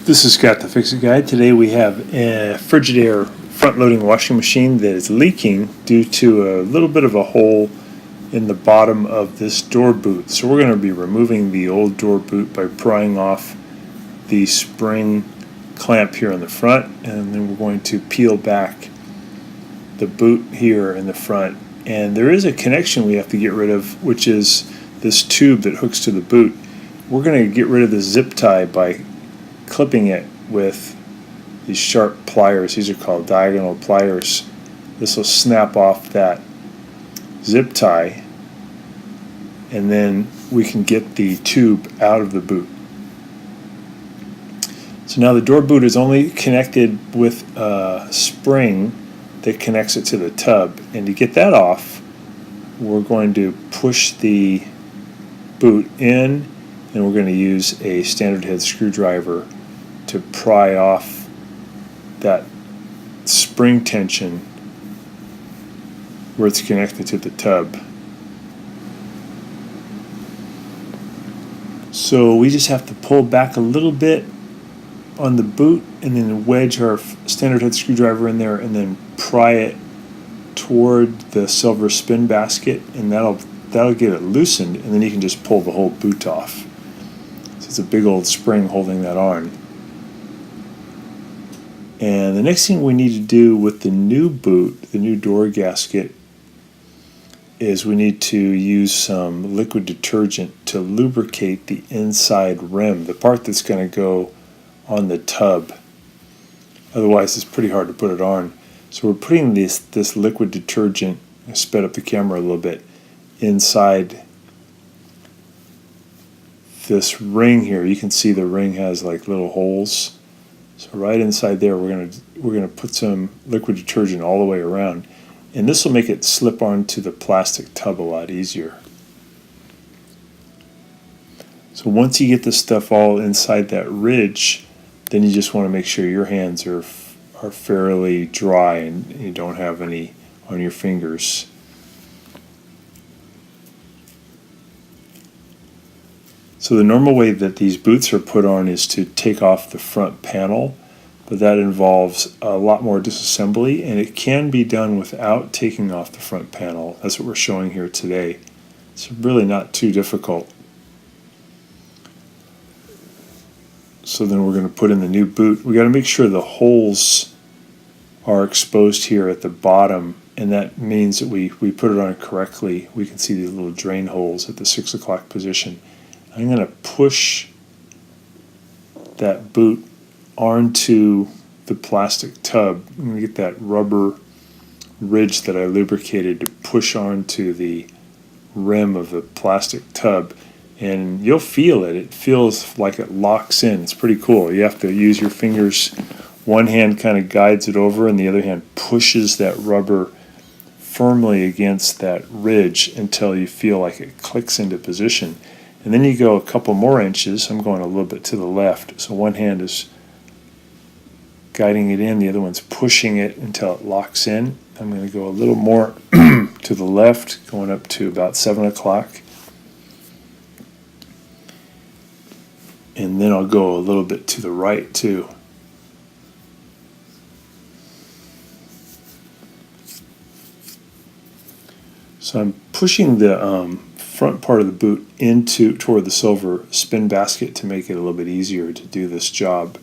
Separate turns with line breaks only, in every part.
This is Scott the Fix-It Guy. Today we have a Frigidaire front-loading washing machine that is leaking due to a little bit of a hole in the bottom of this door boot. So we're going to be removing the old door boot by prying off the spring clamp here in the front, and then we're going to peel back the boot here in the front. And there is a connection we have to get rid of, which is this tube that hooks to the boot. We're going to get rid of the zip tie by clipping it with these sharp pliers. These are called diagonal pliers. This will snap off that zip tie, and then we can get the tube out of the boot. So now the door boot is only connected with a spring that connects it to the tub, and to get that off, we're going to push the boot in, and we're going to use a standard head screwdriver to pry off that spring tension where it's connected to the tub. So we just have to pull back a little bit on the boot and then wedge our standard head screwdriver in there and then pry it toward the silver spin basket, and that'll get it loosened, and then you can just pull the whole boot off. So it's a big old spring holding that on. And the next thing we need to do with the new boot, the new door gasket, is we need to use some liquid detergent to lubricate the inside rim, the part that's going to go on the tub. Otherwise, it's pretty hard to put it on. So we're putting this liquid detergent, I sped up the camera a little bit, inside this ring here. You can see the ring has like little holes. So right inside there, we're gonna put some liquid detergent all the way around, and this will make it slip onto the plastic tub a lot easier. So once you get this stuff all inside that ridge, then you just want to make sure your hands are fairly dry and you don't have any on your fingers. So the normal way that these boots are put on is to take off the front panel, but that involves a lot more disassembly, and it can be done without taking off the front panel. That's what we're showing here today. It's really not too difficult. So then we're going to put in the new boot. We got to make sure the holes are exposed here at the bottom, and that means that we put it on correctly. We can see these little drain holes at the 6 o'clock position. I'm going to push that boot onto the plastic tub. I'm going to get that rubber ridge that I lubricated to push onto the rim of the plastic tub, and you'll feel it. It feels like it locks in. It's pretty cool. You have to use your fingers. One hand kind of guides it over, and the other hand pushes that rubber firmly against that ridge until you feel like it clicks into position. And then you go a couple more inches. I'm going a little bit to the left. So one hand is guiding it in, the other one's pushing it until it locks in. I'm going to go a little more to the left, going up to about 7 o'clock. And then I'll go a little bit to the right too. So I'm pushing the front part of the boot toward the silver spin basket to make it a little bit easier to do this job.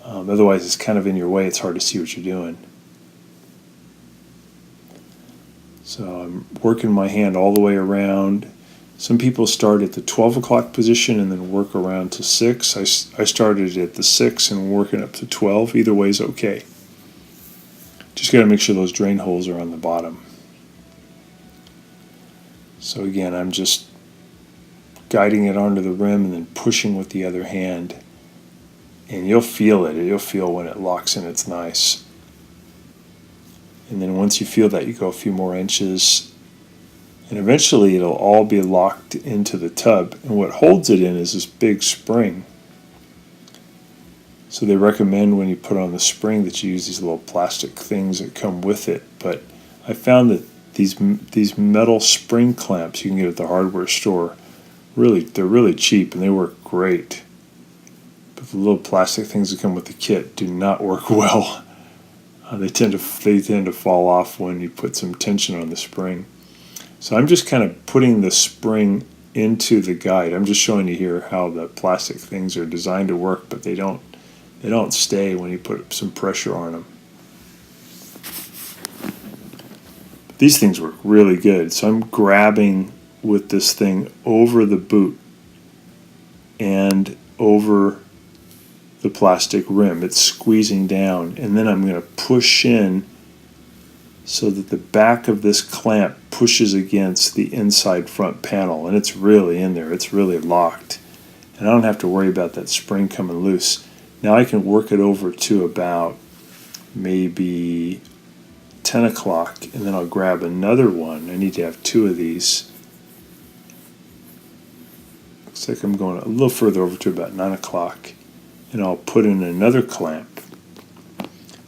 Otherwise, it's kind of in your way. It's hard to see what you're doing. So I'm working my hand all the way around. Some people start at the 12 o'clock position and then work around to 6. I started at the 6 and working up to 12. Either way is okay. Just got to make sure those drain holes are on the bottom. So again, I'm just guiding it onto the rim and then pushing with the other hand. And you'll feel it. You'll feel when it locks in, it's nice. And then once you feel that, you go a few more inches. And eventually it'll all be locked into the tub. And what holds it in is this big spring. So they recommend when you put on the spring that you use these little plastic things that come with it. But I found that these metal spring clamps you can get at the hardware store, they're really cheap and they work great. But the little plastic things that come with the kit do not work well. They tend to fall off when you put some tension on the spring. So I'm just kind of putting the spring into the guide. I'm just showing you here how the plastic things are designed to work, but they don't stay when you put some pressure on them. These things work really good. So I'm grabbing with this thing over the boot and over the plastic rim. It's squeezing down, and then I'm going to push in so that the back of this clamp pushes against the inside front panel, and it's really in there. It's really locked, and I don't have to worry about that spring coming loose. Now I can work it over to about maybe 10 o'clock, and then I'll grab another one. I need to have two of these. Looks like I'm going a little further over to about 9 o'clock, and I'll put in another clamp.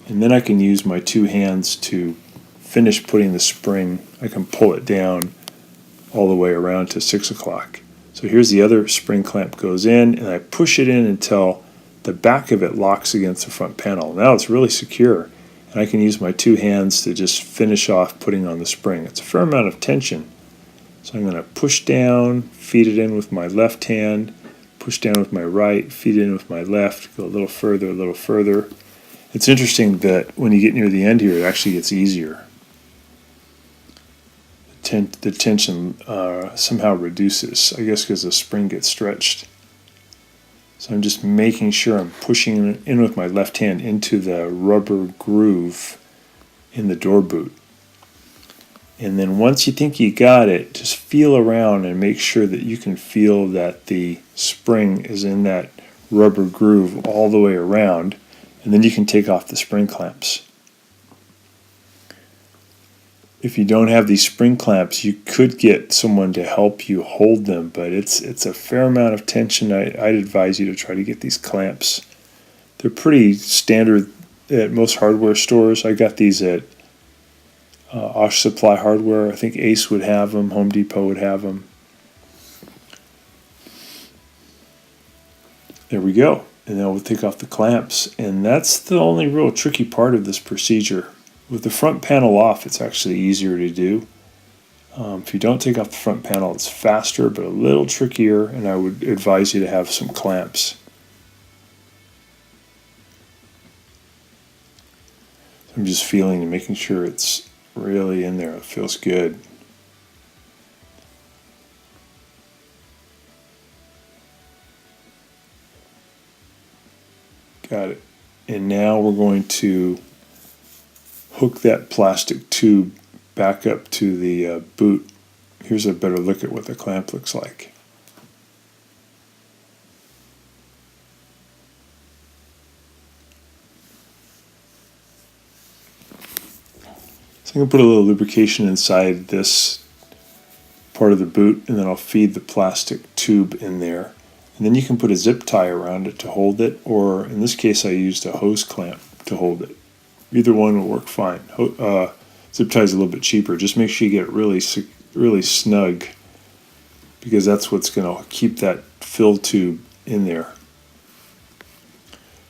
And then I can use my two hands to finish putting the spring. I can pull it down all the way around to 6 o'clock. So here's the other spring clamp goes in, and I push it in until the back of it locks against the front panel. Now it's really secure, and I can use my two hands to just finish off putting on the spring. It's a fair amount of tension. So I'm going to push down, feed it in with my left hand, push down with my right, feed it in with my left, go a little further, a little further. It's interesting that when you get near the end here, it actually gets easier. The tension somehow reduces, I guess because the spring gets stretched. So I'm just making sure I'm pushing in with my left hand into the rubber groove in the door boot. And then once you think you got it, just feel around and make sure that you can feel that the spring is in that rubber groove all the way around, and then you can take off the spring clamps. If you don't have these spring clamps, you could get someone to help you hold them, but it's a fair amount of tension. I'd advise you to try to get these clamps. They're pretty standard at most hardware stores. I got these at Osh Supply Hardware. I think Ace would have them. Home Depot would have them. There we go. And then we'll take off the clamps. And that's the only real tricky part of this procedure. With the front panel off, it's actually easier to do. If you don't take off the front panel, it's faster, but a little trickier, and I would advise you to have some clamps. I'm just feeling and making sure it's really in there. It feels good. Got it. And now we're going to hook that plastic tube back up to the boot. Here's a better look at what the clamp looks like. So I'm going to put a little lubrication inside this part of the boot, and then I'll feed the plastic tube in there. And then you can put a zip tie around it to hold it, or in this case I used a hose clamp to hold it. Either one will work fine. Zip tie is a little bit cheaper. Just make sure you get it really snug, because that's what's going to keep that fill tube in there.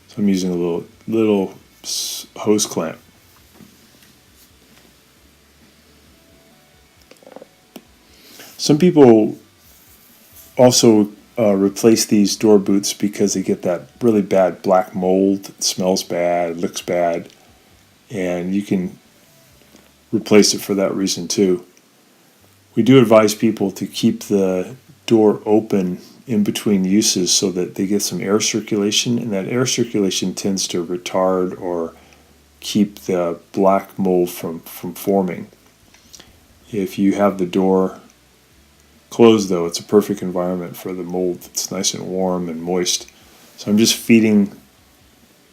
So I'm using a little hose clamp. Some people also replace these door boots because they get that really bad black mold. It smells bad, it looks bad, and you can replace it for that reason too. We do advise people to keep the door open in between uses so that they get some air circulation, and that air circulation tends to retard or keep the black mold from forming. If you have the door closed, though, it's a perfect environment for the mold. It's nice and warm and moist. So I'm just feeding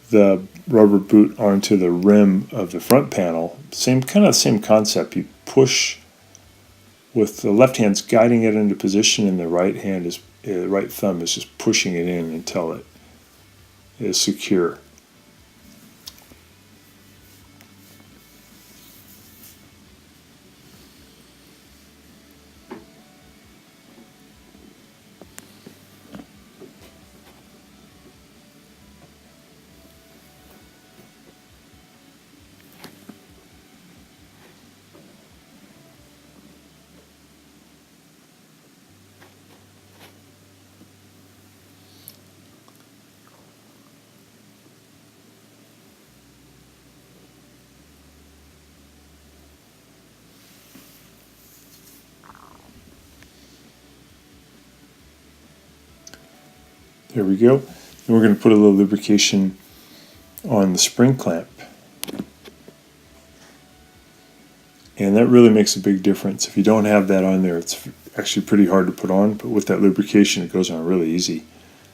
the rubber boot onto the rim of the front panel. Same concept. You push with the left hand's guiding it into position, and the right thumb is just pushing it in until it is secure. There we go. And we're going to put a little lubrication on the spring clamp. And that really makes a big difference. If you don't have that on there, it's actually pretty hard to put on, but with that lubrication it goes on really easy.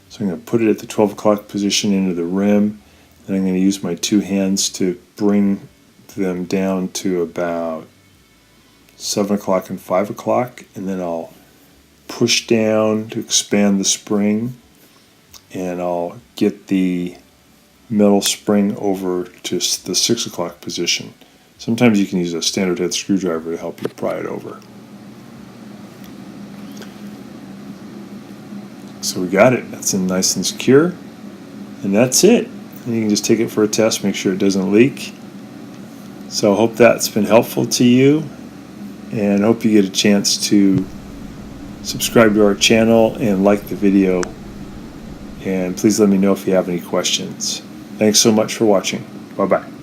So I'm going to put it at the 12 o'clock position into the rim, and I'm going to use my two hands to bring them down to about 7 o'clock and 5 o'clock, and then I'll push down to expand the spring, and I'll get the metal spring over to the 6 o'clock position. Sometimes you can use a standard head screwdriver to help you pry it over. So we got it. That's in nice and secure. And that's it. And you can just take it for a test, make sure it doesn't leak. So I hope that's been helpful to you, and I hope you get a chance to subscribe to our channel and like the video. And please let me know if you have any questions. Thanks so much for watching. Bye-bye.